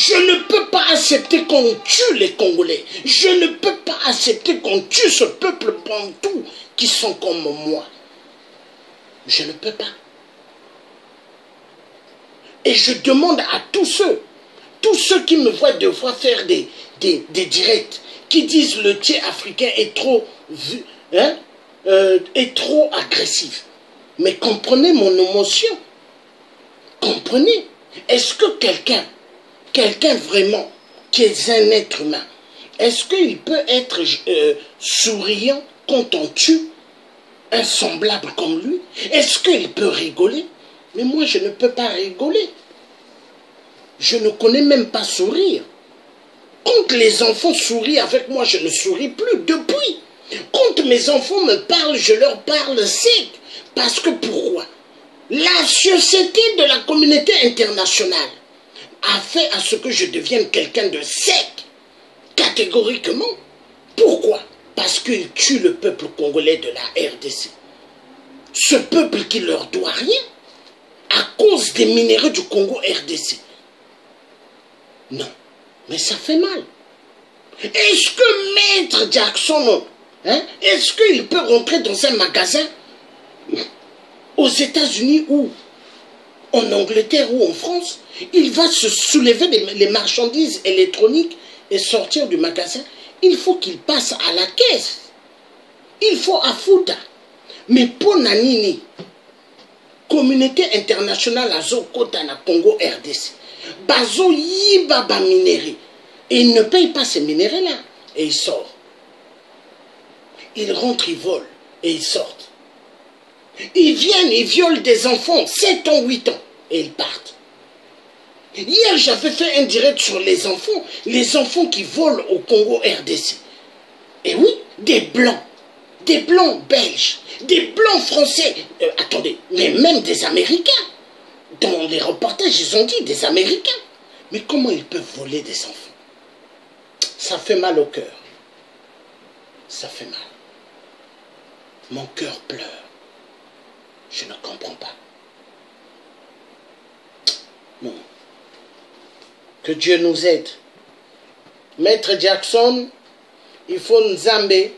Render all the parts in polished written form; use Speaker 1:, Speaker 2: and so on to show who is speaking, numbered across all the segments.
Speaker 1: Je ne peux pas accepter qu'on tue les Congolais. Je ne peux pas accepter qu'on tue ce peuple bantou qui sont comme moi. Je ne peux pas. Et je demande à tous ceux qui me voient deux fois faire des directs, qui disent le thé africain est trop, est trop agressif. Mais comprenez mon émotion. Comprenez. Est-ce que quelqu'un vraiment qui est un être humain, est-ce qu'il peut être souriant quand on tue un semblable comme lui? Est-ce qu'il peut rigoler? Mais moi, je ne peux pas rigoler. Je ne connais même pas sourire. Quand les enfants sourient avec moi, je ne souris plus depuis. Quand mes enfants me parlent, je leur parle sec. Parce que pourquoi? La société de la communauté internationale a fait à ce que je devienne quelqu'un de sec, catégoriquement. Pourquoi? Parce qu'ils tuent le peuple congolais de la RDC. Ce peuple qui leur doit rien, à cause des minéraux du Congo RDC. Non, mais ça fait mal. Est-ce que Maître Jackson, est-ce qu'il peut rentrer dans un magasin aux États-Unis ou en Angleterre ou en France, il va se soulever les marchandises électroniques et sortir du magasin? Il faut qu'il passe à la caisse. Il faut à Fouta. Mais pour Nanini, communauté internationale à Zokota na Congo RDC, Bazo Yiba ba minéré. Et il ne paye pas ces minéraux-là. Et il sort. Ils rentrent, ils volent. Et ils sortent. Ils viennent, ils violent des enfants, 7 ans, 8 ans. Et ils partent. Hier, j'avais fait un direct sur les enfants qui volent au Congo RDC. Et oui, des blancs belges, des blancs français, attendez, mais même des Américains. Dans les reportages, ils ont dit des Américains. Mais comment ils peuvent voler des enfants? Ça fait mal au cœur. Ça fait mal. Mon cœur pleure. Je ne comprends pas. Non. Que Dieu nous aide. Maître Jackson, il faut Nzambe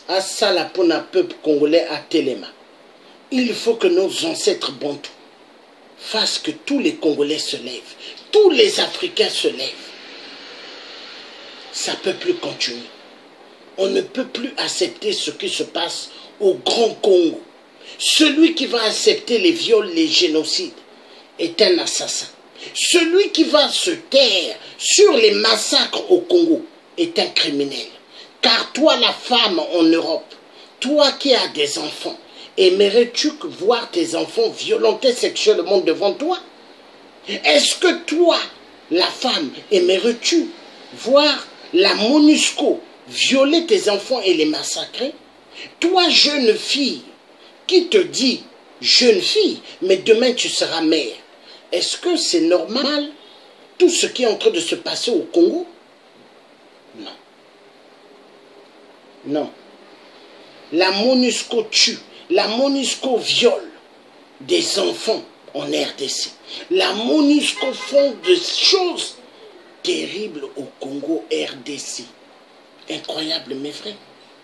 Speaker 1: à Salapona peuple congolais à Téléma. Il faut que nos ancêtres bantous fassent que tous les Congolais se lèvent, tous les Africains se lèvent. Ça ne peut plus continuer. On ne peut plus accepter ce qui se passe au Grand Congo. Celui qui va accepter les viols, les génocides, est un assassin. Celui qui va se taire sur les massacres au Congo est un criminel. Car toi, la femme en Europe, toi qui as des enfants, aimerais-tu voir tes enfants violentés sexuellement devant toi? Est-ce que toi, la femme, aimerais-tu voir la MONUSCO violer tes enfants et les massacrer? Toi, jeune fille, qui te dit, jeune fille, mais demain tu seras mère, est-ce que c'est normal tout ce qui est en train de se passer au Congo? Non. Non. La MONUSCO tue, la MONUSCO viole des enfants en RDC. La MONUSCO font des choses terribles au Congo RDC. Incroyable, mes frères.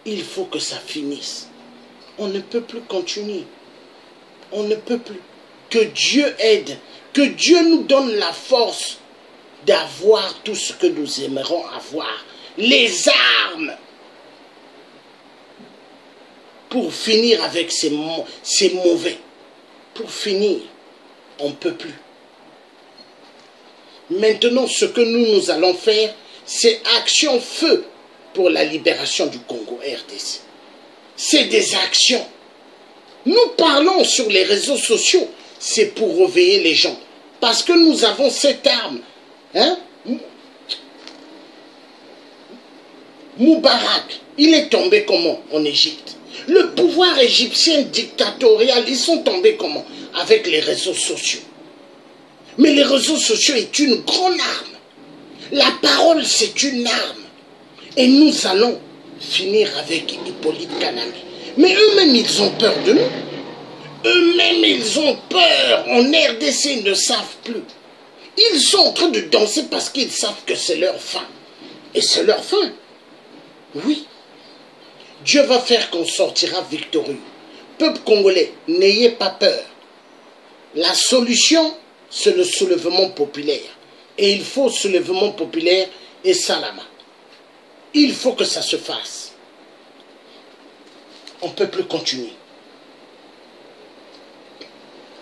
Speaker 1: Il faut que ça finisse. On ne peut plus continuer. On ne peut plus. Que Dieu aide. Que Dieu nous donne la force d'avoir tout ce que nous aimerons avoir. Les armes. Pour finir avec ces mauvais. Pour finir. On ne peut plus. Maintenant, ce que nous allons faire, c'est action feu pour la libération du Congo RDC. C'est des actions. Nous parlons sur les réseaux sociaux, c'est pour réveiller les gens. Parce que nous avons cette arme. Moubarak, il est tombé comment en Égypte? Le pouvoir égyptien dictatorial, ils sont tombés comment? Avec les réseaux sociaux. Mais les réseaux sociaux est une grande arme. La parole, c'est une arme. Et nous allons finir avec Hippolyte Kanambe. Mais eux-mêmes, ils ont peur de nous. Eux-mêmes, ils ont peur. En RDC, ils ne savent plus. Ils sont en train de danser parce qu'ils savent que c'est leur fin. Et c'est leur fin. Oui. Dieu va faire qu'on sortira victorieux. Peuple congolais, n'ayez pas peur. La solution, c'est le soulèvement populaire. Et il faut soulèvement populaire et salama. Il faut que ça se fasse. On ne peut plus continuer.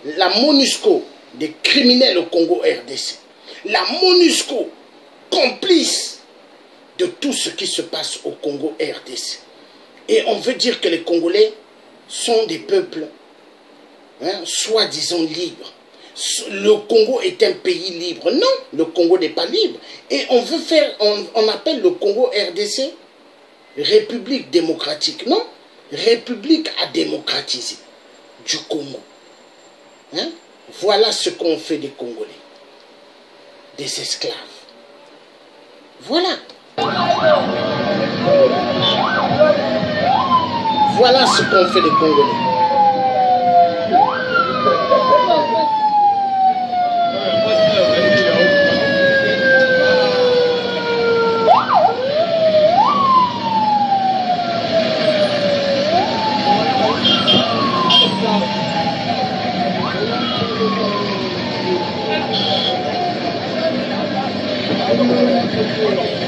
Speaker 1: La MONUSCO des criminels au Congo RDC. La MONUSCO complice de tout ce qui se passe au Congo RDC. Et on veut dire que les Congolais sont des peuples soi-disant libres. Le Congo est un pays libre. Non, le Congo n'est pas libre. Et on veut faire, on appelle le Congo RDC République démocratique. Non, République à démocratiser du Congo. Voilà ce qu'on fait des Congolais. Des esclaves. Voilà. Voilà ce qu'on fait des Congolais. Thank you.